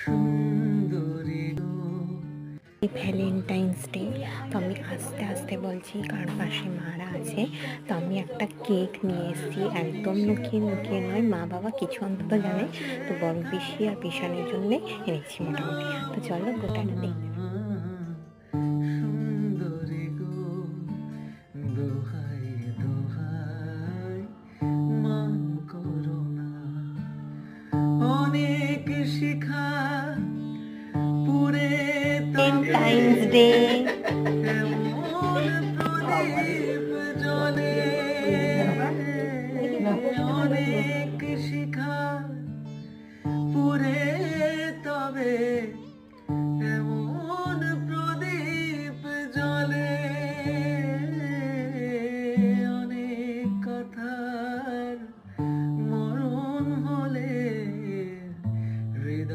সুন্দরী গো। Valentine's day. তো আমি আস্তে আস্তে বলছি কারণ পাশে মারা আছে। তো আমি একটা কেক নিয়ে এসেছি, একদম লুকিয়ে লুকিয়ে নয়, মা বাবা কিছু অন্তত জানে। তো বড় পিসি আর পিসানের জন্য এনেছি মোটামুটি। তো চলো গোটাটা দেখতে থাকো। সুন্দরী গো, দোহাই দোহাই মান করো না। অনেক শিখা পুরে তবে ভ্যালেন্টাইন্স ডে।